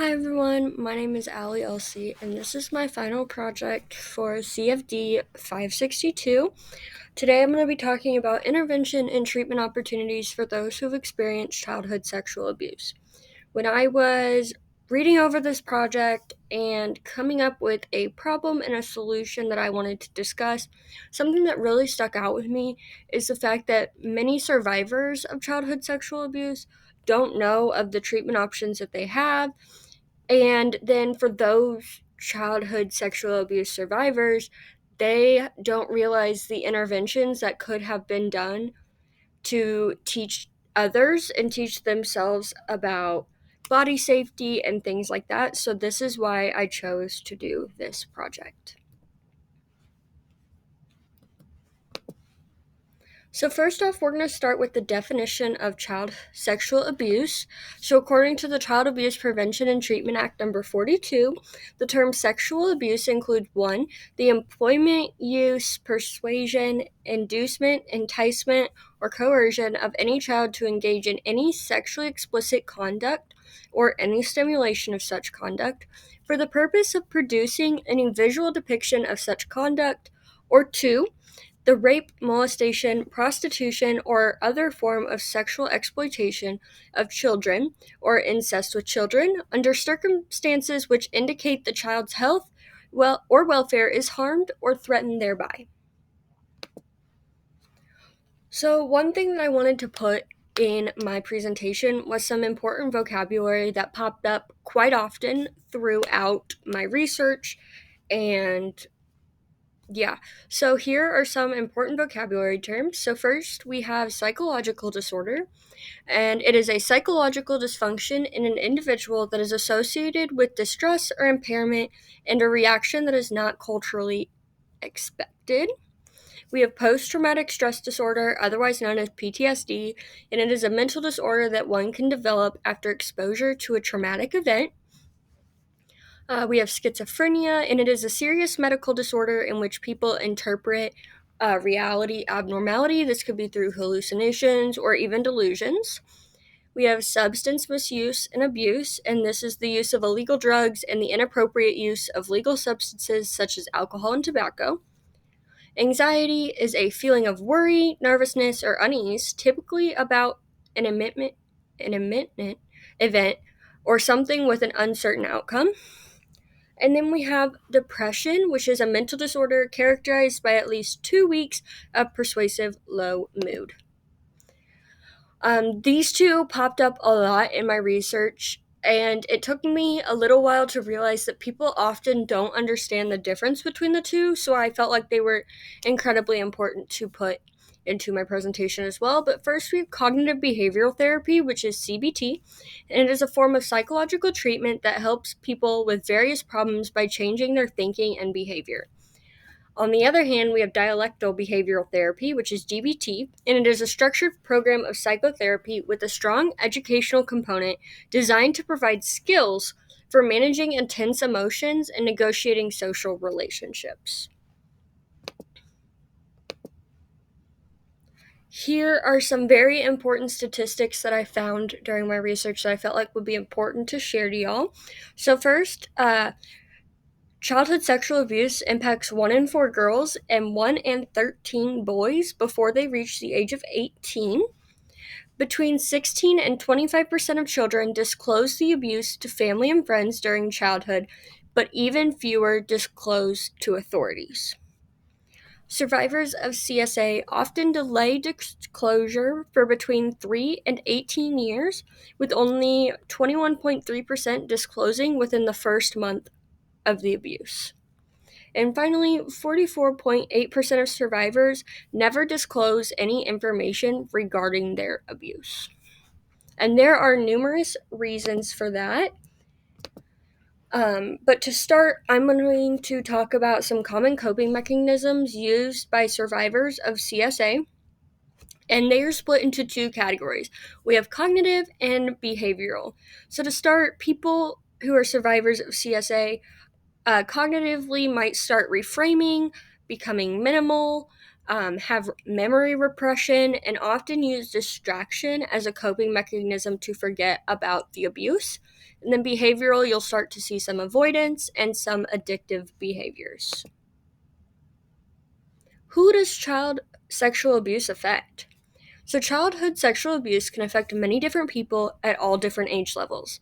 Hi everyone, my name is Allie Elsie, and this is my final project for CFD562. Today I'm going to be talking about intervention and treatment opportunities for those who've experienced childhood sexual abuse. When I was reading over this project and coming up with a problem and a solution that I wanted to discuss, something that really stuck out with me is the fact that many survivors of childhood sexual abuse don't know of the treatment options that they have, and then for those childhood sexual abuse survivors, they don't realize the interventions that could have been done to teach others and teach themselves about body safety and things like that. So, this is why I chose to do this project. So, first off, we're going to start with the definition of child sexual abuse. So, according to the Child Abuse Prevention and Treatment Act number 42, the term sexual abuse includes 1. The employment, use, persuasion, inducement, enticement, or coercion of any child to engage in any sexually explicit conduct or any stimulation of such conduct for the purpose of producing any visual depiction of such conduct, or 2, the rape, molestation, prostitution, or other form of sexual exploitation of children or incest with children under circumstances which indicate the child's health or welfare is harmed or threatened thereby. So, one thing that I wanted to put in my presentation was some important vocabulary that popped up quite often throughout my research. And so here are some important vocabulary terms. So first, we have psychological disorder, and it is a psychological dysfunction in an individual that is associated with distress or impairment and a reaction that is not culturally expected. We have post-traumatic stress disorder, otherwise known as PTSD, and it is a mental disorder that one can develop after exposure to a traumatic event. We have schizophrenia, and it is a serious medical disorder in which people interpret reality abnormality. This could be through hallucinations or even delusions. We have substance misuse and abuse, and this is the use of illegal drugs and the inappropriate use of legal substances such as alcohol and tobacco. Anxiety is a feeling of worry, nervousness, or unease, typically about an imminent event or something with an uncertain outcome. And then we have depression, which is a mental disorder characterized by at least 2 weeks of persuasive low mood. These two popped up a lot in my research, and it took me a little while to realize that people often don't understand the difference between the two, so I felt like they were incredibly important to put into my presentation as well. But first, we have cognitive behavioral therapy, which is CBT, and it is a form of psychological treatment that helps people with various problems by changing their thinking and behavior. On the other hand, we have dialectal behavioral therapy, which is DBT, and it is a structured program of psychotherapy with a strong educational component designed to provide skills for managing intense emotions and negotiating social relationships. Here are some very important statistics that I found during my research that I felt like would be important to share to y'all. So first, childhood sexual abuse impacts 1 in 4 girls and 1 in 13 boys before they reach the age of 18. Between 16 and 25% of children disclose the abuse to family and friends during childhood, but even fewer disclose to authorities. Survivors of CSA often delay disclosure for between 3 and 18 years, with only 21.3% disclosing within the first month of the abuse. And finally, 44.8% of survivors never disclose any information regarding their abuse. And there are numerous reasons for that. But to start, I'm going to talk about some common coping mechanisms used by survivors of CSA. And they are split into 2 categories. We have cognitive and behavioral. So to start, people who are survivors of CSA cognitively might start reframing, becoming minimal, have memory repression, and often use distraction as a coping mechanism to forget about the abuse. And then behavioral, you'll start to see some avoidance and some addictive behaviors. Who does child sexual abuse affect? So, childhood sexual abuse can affect many different people at all different age levels.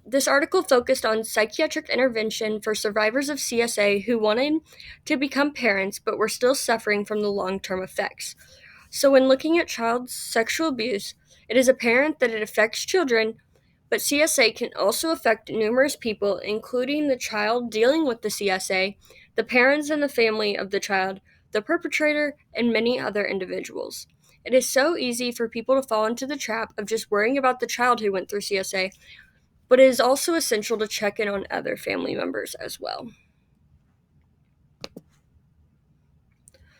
This article focused on psychiatric intervention for survivors of CSA who wanted to become parents but were still suffering from the long term effects. So, when looking at child sexual abuse, it is apparent that it affects children, but CSA can also affect numerous people, including the child dealing with the CSA, the parents and the family of the child, the perpetrator, and many other individuals. It is so easy for people to fall into the trap of just worrying about the child who went through CSA, but it is also essential to check in on other family members as well.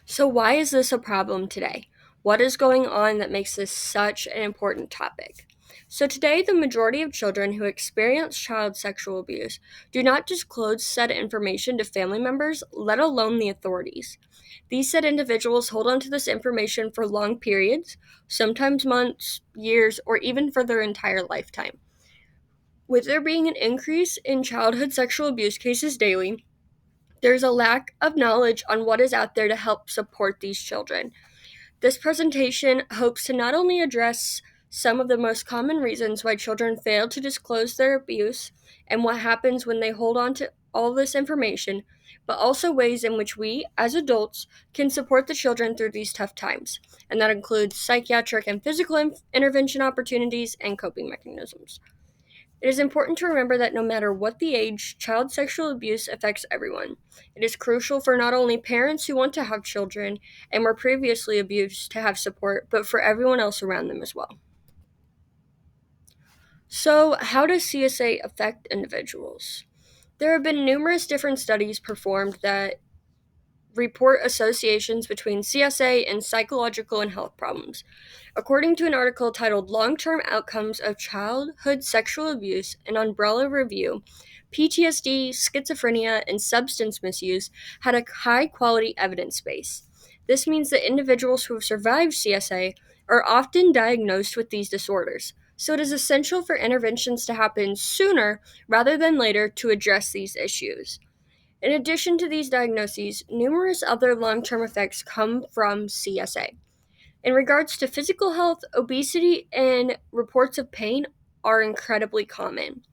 So, why is this a problem today? What is going on that makes this such an important topic? So, today, the majority of children who experience child sexual abuse do not disclose said information to family members, let alone the authorities. These said individuals hold on to this information for long periods, sometimes months, years, or even for their entire lifetime. With there being an increase in childhood sexual abuse cases daily, there's a lack of knowledge on what is out there to help support these children. This presentation hopes to not only address some of the most common reasons why children fail to disclose their abuse and what happens when they hold on to all this information, but also ways in which we, as adults, can support the children through these tough times. And that includes psychiatric and physical intervention opportunities and coping mechanisms. It is important to remember that no matter what the age, child sexual abuse affects everyone. It is crucial for not only parents who want to have children and were previously abused to have support, but for everyone else around them as well. So, how does CSA affect individuals? There have been numerous different studies performed that report associations between CSA and psychological and health problems. According to an article titled Long Term Outcomes of Childhood Sexual Abuse, an umbrella review, PTSD, schizophrenia, and substance misuse had a high quality evidence base. This means that individuals who have survived CSA are often diagnosed with these disorders, so it is essential for interventions to happen sooner rather than later to address these issues. In addition to these diagnoses, numerous other long term effects come from CSA. In regards to physical health, obesity and reports of pain are incredibly common.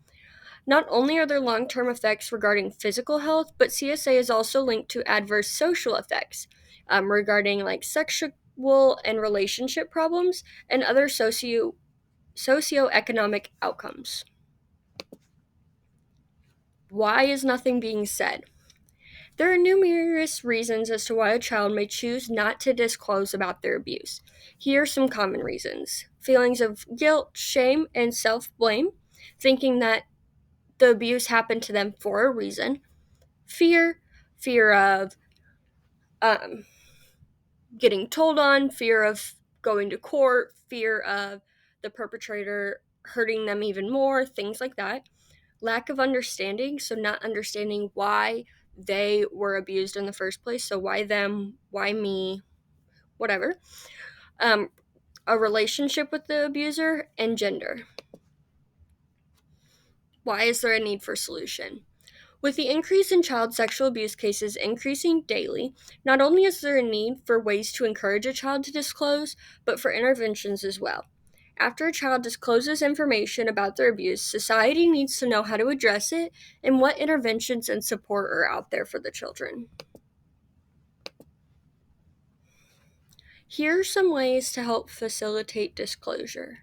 Not only are there long term effects regarding physical health, but CSA is also linked to adverse social effects regarding like sexual and relationship problems and other socioeconomic outcomes. Why is nothing being said? There are numerous reasons as to why a child may choose not to disclose about their abuse. Here are some common reasons: feelings of guilt, shame, and self blame, thinking that the abuse happened to them for a reason, fear of um, getting told on, fear of going to court, fear of the perpetrator hurting them even more, things like that. Lack of understanding, so not understanding why they were abused in the first place. So why them, why me, whatever. Um, a relationship with the abuser, and gender. Why is there a need for solution? With the increase in child sexual abuse cases increasing daily, not only is there a need for ways to encourage a child to disclose, but for interventions as well. After a child discloses information about their abuse, society needs to know how to address it and what interventions and support are out there for the children. Here are some ways to help facilitate disclosure.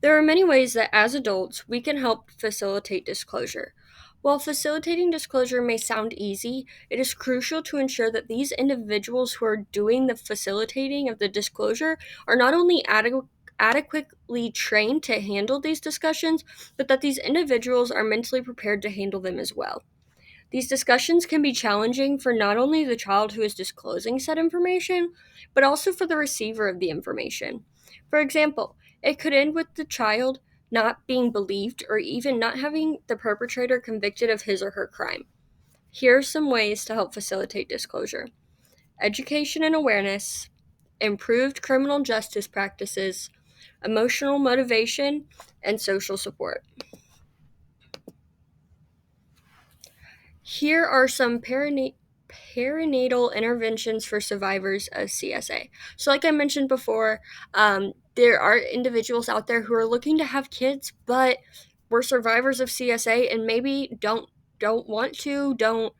There are many ways that as adults we can help facilitate disclosure. While facilitating disclosure may sound easy, it is crucial to ensure that these individuals who are doing the facilitating of the disclosure are not only adequately trained to handle these discussions, but that these individuals are mentally prepared to handle them as well. These discussions can be challenging for not only the child who is disclosing said information, but also for the receiver of the information. For example, it could end with the child not being believed or even not having the perpetrator convicted of his or her crime. Here are some ways to help facilitate disclosure. education and awareness, improved criminal justice practices, emotional motivation, and social support. Here are some perinatal interventions for survivors of CSA. So, like I mentioned before, there are individuals out there who are looking to have kids, but were survivors of CSA and maybe don't want to, don't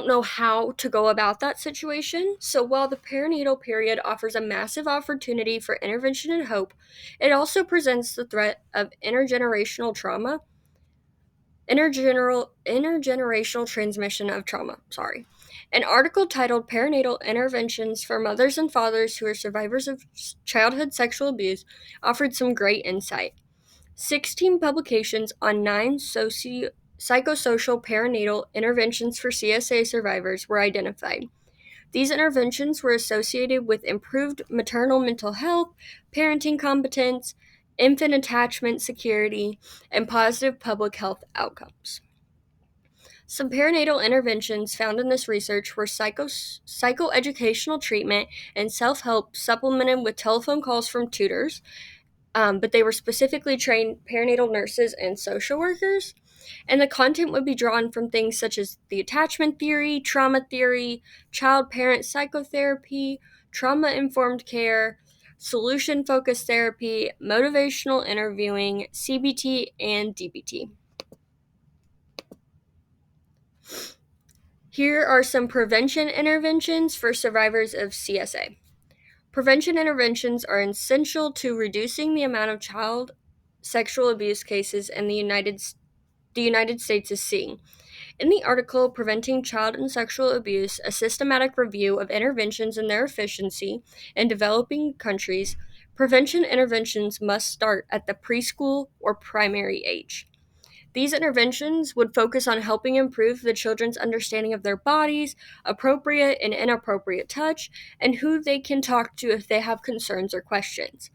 know how to go about that situation. So while the perinatal period offers a massive opportunity for intervention and hope, it also presents the threat of intergenerational trauma, intergenerational transmission of trauma. Sorry. An article titled Perinatal Interventions for Mothers and Fathers Who Are Survivors of Childhood Sexual Abuse offered some great insight. 16 publications on 9 psychosocial perinatal interventions for CSA survivors were identified. These interventions were associated with improved maternal mental health, parenting competence, infant attachment security, and positive public health outcomes. Some perinatal interventions found in this research were psychoeducational treatment and self help supplemented with telephone calls from tutors, but they were specifically trained perinatal nurses and social workers. And the content would be drawn from things such as the attachment theory, trauma theory, child parent psychotherapy, trauma informed care, solution focused therapy, motivational interviewing, CBT, and DBT. Here are some prevention interventions for survivors of CSA. Prevention interventions are essential to reducing the amount of child sexual abuse cases in the United States is seeing. In the article Preventing Child and Sexual Abuse, a systematic review of interventions and their efficiency in developing countries, prevention interventions must start at the preschool or primary age. These interventions would focus on helping improve the children's understanding of their bodies, appropriate and inappropriate touch, and who they can talk to if they have concerns or questions.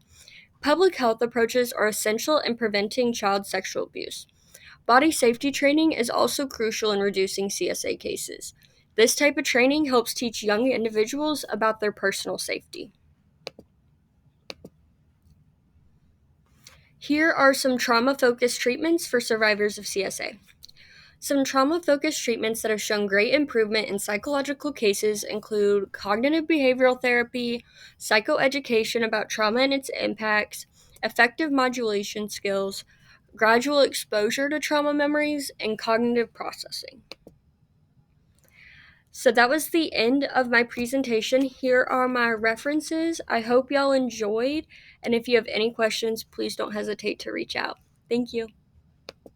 Public health approaches are essential in preventing child sexual abuse. Body safety training is also crucial in reducing CSA cases. This type of training helps teach young individuals about their personal safety. Here are some trauma-focused treatments for survivors of CSA. Some trauma-focused treatments that have shown great improvement in psychological cases include cognitive behavioral therapy, psychoeducation about trauma and its impacts, effective modulation skills, gradual exposure to trauma memories, and cognitive processing. So that was the end of my presentation. Here are my references. I hope y'all enjoyed, and if you have any questions, please don't hesitate to reach out. Thank you.